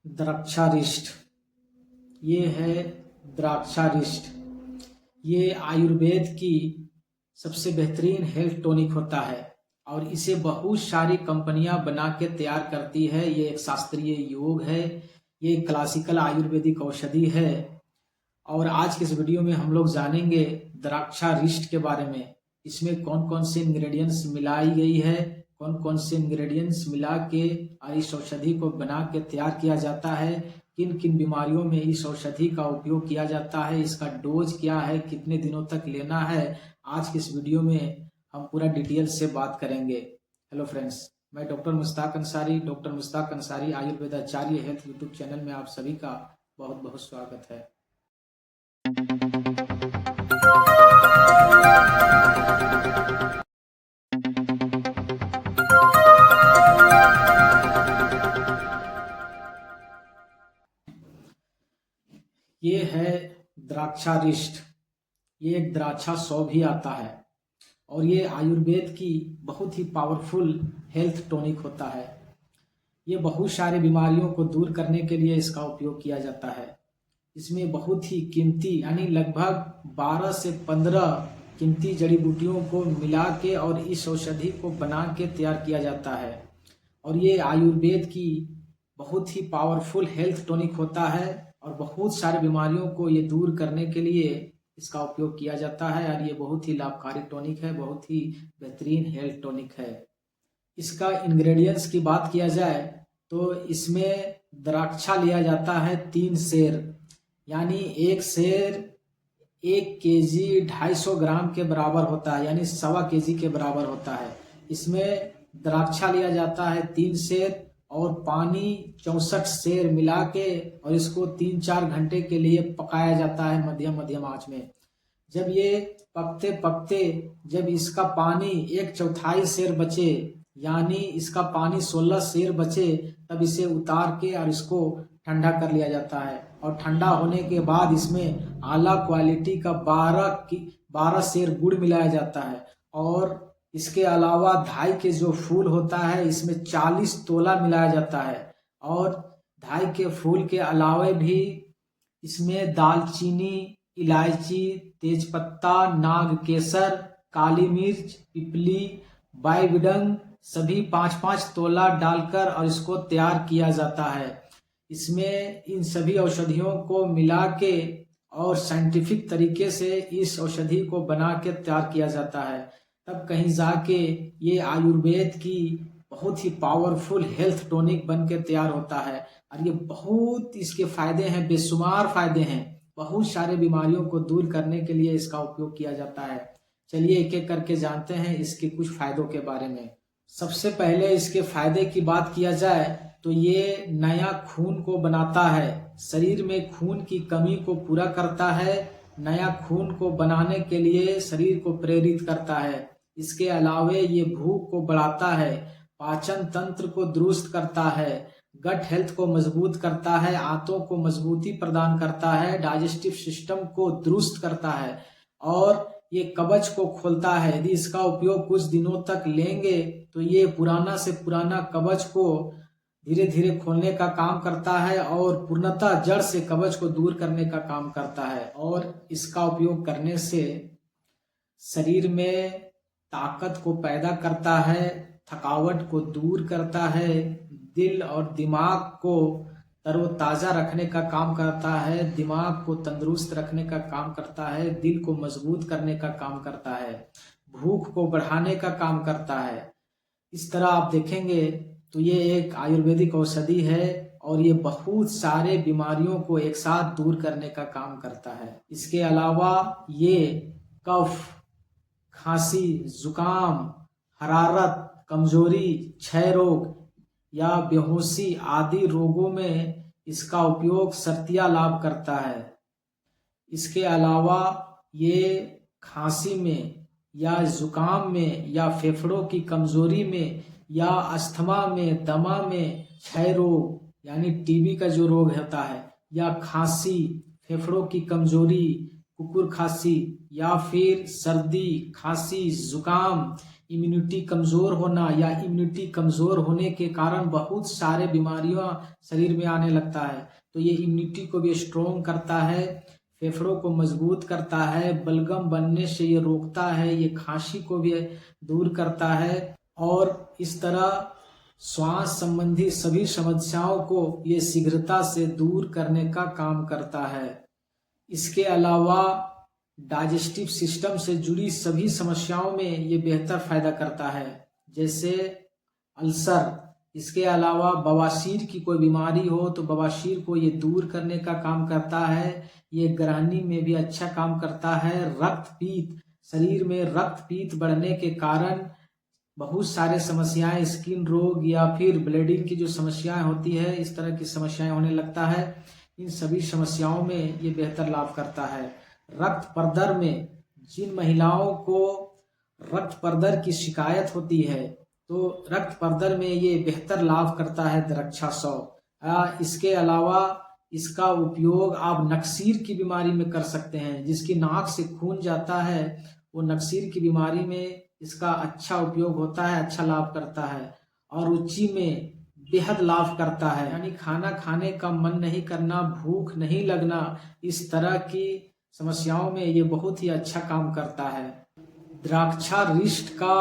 द्राक्षारिष्ट। ये है द्राक्षारिष्ट। ये आयुर्वेद की सबसे बेहतरीन हेल्थ टॉनिक होता है और इसे बहुत सारी कंपनियां बना के तैयार करती है। ये एक शास्त्रीय योग है, ये क्लासिकल आयुर्वेदिक औषधि है। और आज के इस वीडियो में हम लोग जानेंगे द्राक्षारिष्ट के बारे में। इसमें कौन कौन से इंग्रेडिएंट्स मिलाई गई है, कौन कौन से इंग्रेडिएंट्स मिला के इस औषधि को बना के तैयार किया जाता है, किन किन बीमारियों में इस औषधि का उपयोग किया जाता है, इसका डोज क्या है, कितने दिनों तक लेना है। आज के इस वीडियो में हम पूरा डिटेल से बात करेंगे। हेलो फ्रेंड्स, मैं डॉक्टर मुश्ताक अंसारी आयुर्वेदाचार्य हेल्थ यूट्यूब चैनल में आप सभी का बहुत बहुत स्वागत है। ये है द्राक्षारिष्ट। ये एक द्राक्षा सौ भी आता है और ये आयुर्वेद की बहुत ही पावरफुल हेल्थ टॉनिक होता है। ये बहुत सारे बीमारियों को दूर करने के लिए इसका उपयोग किया जाता है। इसमें बहुत ही कीमती यानी लगभग 12 से 15 कीमती जड़ी बूटियों को मिला के और इस औषधि को बना के तैयार किया जाता है। और ये आयुर्वेद की बहुत ही पावरफुल हेल्थ टॉनिक होता है और बहुत सारी बीमारियों को ये दूर करने के लिए इसका उपयोग किया जाता है। और ये बहुत ही लाभकारी टॉनिक है, बहुत ही बेहतरीन हेल्थ टॉनिक है। इसका इंग्रेडिएंट्स की बात किया जाए तो इसमें द्राक्षा लिया जाता है 3 सेर, यानी एक सेर 1 केजी 250 ग्राम के बराबर होता है, यानी 1.25 केजी के बराबर होता है। इसमें द्राक्षा लिया जाता है 3 सेर और पानी 64 सेर मिला के और इसको 3-4 घंटे के लिए पकाया जाता है मध्यम आंच में। जब ये पकते पकते जब इसका पानी 1/4 सेर बचे, यानी इसका पानी 16 सेर बचे, तब इसे उतार के और इसको ठंडा कर लिया जाता है। और ठंडा होने के बाद इसमें आला क्वालिटी का 12 सेर गुड़ मिलाया जाता है। और इसके अलावा धाई के जो फूल होता है इसमें 40 तोला मिलाया जाता है। और धाई के फूल के अलावा भी इसमें दालचीनी, इलायची, तेजपत्ता, नागकेसर, काली मिर्च, पिपली, बाईविडंग सभी 5-5 तोला डालकर और इसको तैयार किया जाता है। इसमें इन सभी औषधियों को मिला के और साइंटिफिक तरीके से इस औषधि को बना के तैयार किया जाता है। तब कहीं जाके ये आयुर्वेद की बहुत ही पावरफुल हेल्थ टॉनिक बन के तैयार होता है। और ये बहुत इसके फायदे हैं, बेशुमार फायदे हैं। बहुत सारे बीमारियों को दूर करने के लिए इसका उपयोग किया जाता है। चलिए एक एक करके जानते हैं इसके कुछ फायदों के बारे में। सबसे पहले इसके फायदे की बात किया जाए तो ये नया खून को बनाता है, शरीर में खून की कमी को पूरा करता है, नया खून को बनाने के लिए शरीर को प्रेरित करता है। इसके अलावा ये भूख को बढ़ाता है, पाचन तंत्र को दुरुस्त करता है, गट हेल्थ को मजबूत करता है, आंतों को मजबूती प्रदान करता है, डाइजेस्टिव सिस्टम को दुरुस्त करता है और ये कब्ज को खोलता है। यदि इसका उपयोग कुछ दिनों तक लेंगे तो ये पुराना से पुराना कब्ज को धीरे धीरे खोलने का काम करता है और पूर्णतः जड़ से कब्ज को दूर करने का काम करता है। और इसका उपयोग करने से शरीर में ताकत को पैदा करता है, थकावट को दूर करता है, दिल और दिमाग को तरोताजा रखने का काम करता है, दिमाग को तंदुरुस्त रखने का काम करता है, दिल को मजबूत करने का काम करता है, भूख को बढ़ाने का काम करता है। इस तरह आप देखेंगे तो ये एक आयुर्वेदिक औषधि है और ये बहुत सारे बीमारियों को एक साथ दूर करने का काम करता है। इसके अलावा ये कफ, खांसी, जुकाम, हरारत, कमजोरी, क्षय रोग या बेहोशी आदि रोगों में इसका उपयोग सर्तिया लाभ करता है। इसके अलावा ये खांसी में या जुकाम में या फेफड़ों की कमजोरी में या अस्थमा में, दमा में, क्षय रोग यानी टीबी का जो रोग होता है, या खांसी, फेफड़ों की कमजोरी, कुकुर खांसी या फिर सर्दी, खांसी, जुकाम इम्यूनिटी कमज़ोर होना या इम्यूनिटी कमज़ोर होने के कारण बहुत सारे बीमारियां शरीर में आने लगता है। तो ये इम्यूनिटी को भी स्ट्रोंग करता है, फेफड़ों को मजबूत करता है, बलगम बनने से ये रोकता है, ये खांसी को भी दूर करता है और इस तरह श्वास संबंधी सभी समस्याओं को ये शीघ्रता से दूर करने का काम करता है। इसके अलावा डाइजेस्टिव सिस्टम से जुड़ी सभी समस्याओं में ये बेहतर फायदा करता है, जैसे अल्सर। इसके अलावा बवासीर की कोई बीमारी हो तो बवासीर को ये दूर करने का काम करता है। ये ग्रहणी में भी अच्छा काम करता है। रक्तपीत, शरीर में रक्तपीत बढ़ने के कारण बहुत सारे समस्याएं, स्किन रोग या फिर ब्लीडिंग की जो समस्याएं होती है, इस तरह की समस्याएं होने लगता है। इन सभी समस्याओं में ये बेहतर लाभ करता है। रक्त परदर में जिन महिलाओं को रक्त परदर की शिकायत होती है तो रक्त परदर में ये बेहतर लाभ करता है द्राक्षा 100। इसके अलावा इसका उपयोग आप नक्सीर की बीमारी में कर सकते हैं। जिसकी नाक से खून जाता है वो नक्सीर की बीमारी में इसका अच्छा उपयोग होता है, अच्छा लाभ करता है। और रुचि में बेहद लाभ करता है, यानी खाना खाने का मन नहीं करना, भूख नहीं लगना, इस तरह की समस्याओं में ये बहुत ही अच्छा काम करता है। द्राक्षारिष्ट का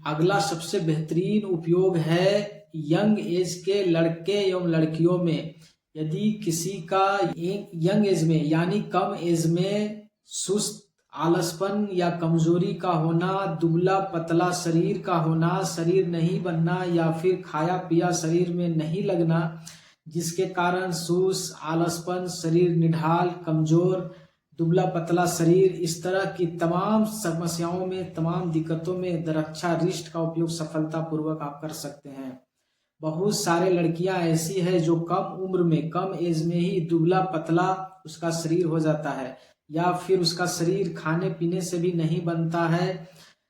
अगला सबसे बेहतरीन उपयोग है यंग एज के लड़के एवं लड़कियों में। यदि किसी का यंग एज में यानी कम एज में सुस्त, आलसपन या कमजोरी का होना, दुबला पतला शरीर का होना, शरीर नहीं बनना या फिर खाया पिया शरीर में नहीं लगना, जिसके कारण सुस्त, आलसपन, शरीर निढाल, कमजोर, दुबला पतला शरीर, इस तरह की तमाम समस्याओं में, तमाम दिक्कतों में द्राक्षारिष्ट का उपयोग सफलतापूर्वक आप कर सकते हैं। बहुत सारे लड़कियां ऐसी है जो कम उम्र में, कम एज में ही दुबला पतला उसका शरीर हो जाता है या फिर उसका शरीर खाने पीने से भी नहीं बनता है,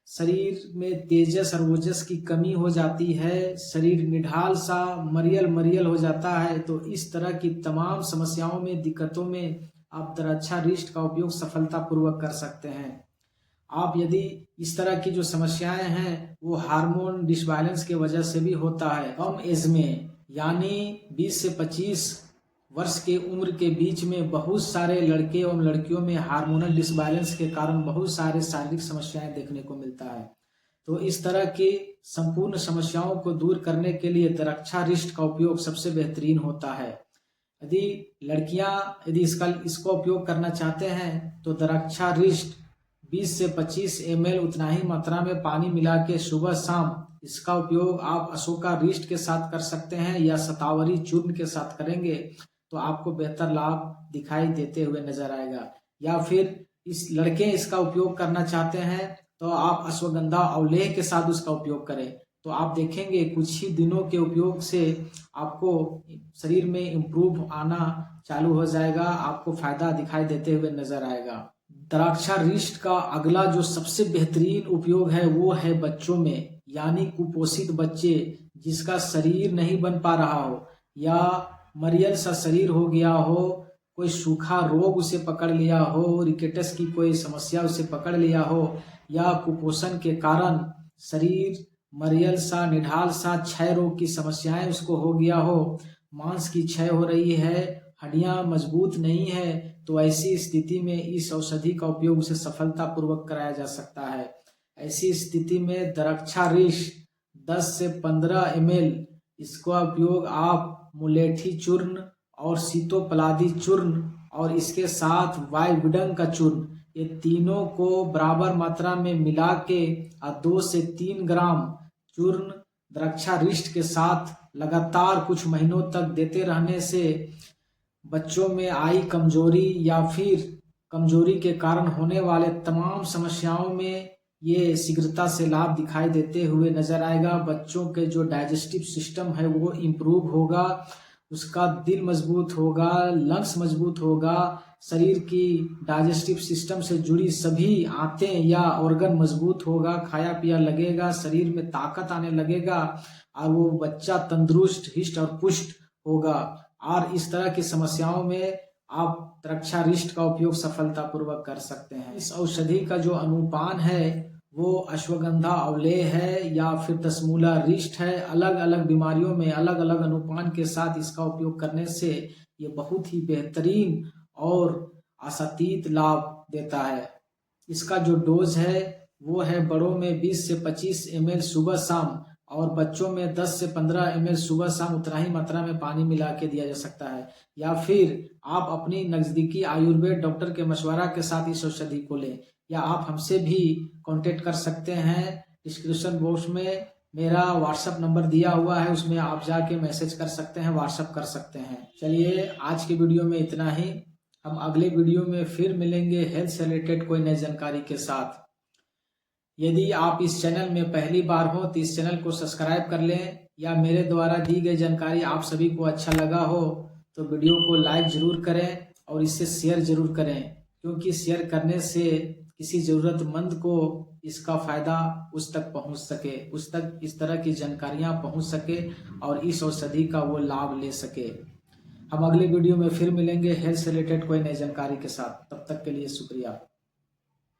शरीर में तेजस और ओजस की कमी हो जाती है, शरीर निढाल सा मरियल मरियल हो जाता है। तो इस तरह की तमाम समस्याओं में, दिक्कतों में आप द्राक्षारिष्ट का उपयोग सफलतापूर्वक कर सकते हैं। आप यदि इस तरह की जो समस्याएं हैं वो हार्मोन डिसबैलेंस की वजह से भी होता है, कम एज में यानी 20 से 25 वर्ष के उम्र के बीच में बहुत सारे लड़के एवं लड़कियों में हार्मोनल डिसबैलेंस के कारण बहुत सारे शारीरिक समस्याएं देखने को मिलता है। तो इस तरह की संपूर्ण समस्याओं को दूर करने के लिए द्राक्षारिष्ट का उपयोग सबसे बेहतरीन होता है। यदि लड़कियां इसको उपयोग करना चाहते हैं तो द्राक्षारिष्ट 20 से 25 ml उतना ही मात्रा में पानी मिला के सुबह शाम इसका उपयोग आप अशोकारिष्ट के साथ कर सकते हैं या शतावरी चूर्ण के साथ करेंगे तो आपको बेहतर लाभ दिखाई देते हुए नजर आएगा। या फिर इस लड़के इसका उपयोग करना चाहते हैं तो आप अश्वगंधा अवलेह के साथ उसका उपयोग करें, तो आप देखेंगे कुछ ही दिनों के उपयोग से आपको शरीर में इम्प्रूव आना चालू हो जाएगा, आपको फायदा दिखाई देते हुए नजर आएगा। द्राक्षारिष्ट का अगला जो सबसे बेहतरीन उपयोग है वो है बच्चों में, यानी कुपोषित बच्चे जिसका शरीर नहीं बन पा रहा हो या मरियल सा शरीर हो गया हो, कोई सूखा रोग उसे पकड़ लिया हो, रिकेटस की कोई समस्या उसे पकड़ लिया हो या कुपोषण के कारण शरीर मरियल सा, निढाल सा, क्षय रोग की समस्याएं उसको हो गया हो, मांस की क्षय हो रही है, हड्डियां मजबूत नहीं है, तो ऐसी स्थिति में इस औषधि का उपयोग उसे सफलतापूर्वक कराया जा सकता है। ऐसी स्थिति में द्राक्षारिष्ट 10 से 15 ml इसका उपयोग आप मुलेठी चूर्ण और सीतोपलादी चूर्ण और इसके साथ वायविडंग का चूर्ण, ये तीनों को बराबर मात्रा में मिला के 2 से 3 ग्राम चूर्ण द्राक्षारिष्ट के साथ लगातार कुछ महीनों तक देते रहने से बच्चों में आई कमजोरी या फिर कमजोरी के कारण होने वाले तमाम समस्याओं में ये शीघ्रता से लाभ दिखाई देते हुए नजर आएगा। बच्चों के जो डाइजेस्टिव सिस्टम है वो इम्प्रूव होगा, उसका दिल मजबूत होगा, लंग्स मजबूत होगा, शरीर की डाइजेस्टिव सिस्टम से जुड़ी सभी आंतें या ऑर्गन मजबूत होगा, खाया पिया लगेगा, शरीर में ताकत आने लगेगा और वो बच्चा तंदुरुस्त, हिष्ट और पुष्ट होगा। और इस तरह की समस्याओं में आप द्राक्षारिष्ट का उपयोग सफलतापूर्वक कर सकते हैं। इस औषधि का जो अनुपान है वो अश्वगंधा अवलेह है या फिर 10 मूला रिष्ट है। अलग अलग बीमारियों में अलग अलग अनुपान के साथ इसका उपयोग करने से ये बहुत ही बेहतरीन और आशातीत लाभ देता है। इसका जो डोज है वो है बड़ों में 20 से 25 ml सुबह शाम, और बच्चों में 10 से 15 ml सुबह शाम उतना ही मात्रा में पानी मिला के दिया जा सकता है। या फिर आप अपनी नज़दीकी आयुर्वेद डॉक्टर के मशवरा के साथ इस औषधि को लें, या आप हमसे भी कांटेक्ट कर सकते हैं। डिस्क्रिप्शन बॉक्स में मेरा व्हाट्सएप नंबर दिया हुआ है, उसमें आप जाके मैसेज कर सकते हैं, व्हाट्सएप कर सकते हैं। चलिए आज की वीडियो में इतना ही। हम अगले वीडियो में फिर मिलेंगे हेल्थ से रिलेटेड कोई नई जानकारी के साथ। यदि आप इस चैनल में पहली बार हो तो इस चैनल को सब्सक्राइब कर लें, या मेरे द्वारा दी गई जानकारी आप सभी को अच्छा लगा हो तो वीडियो को लाइक ज़रूर करें और इसे शेयर ज़रूर करें, क्योंकि शेयर करने से किसी ज़रूरतमंद को इसका फ़ायदा उस तक पहुंच सके, उस तक इस तरह की जानकारियां पहुंच सके और इस औषधि का वो लाभ ले सके। हम अगले वीडियो में फिर मिलेंगे हेल्थ से रिलेटेड कोई नई जानकारी के साथ। तब तक के लिए शुक्रिया।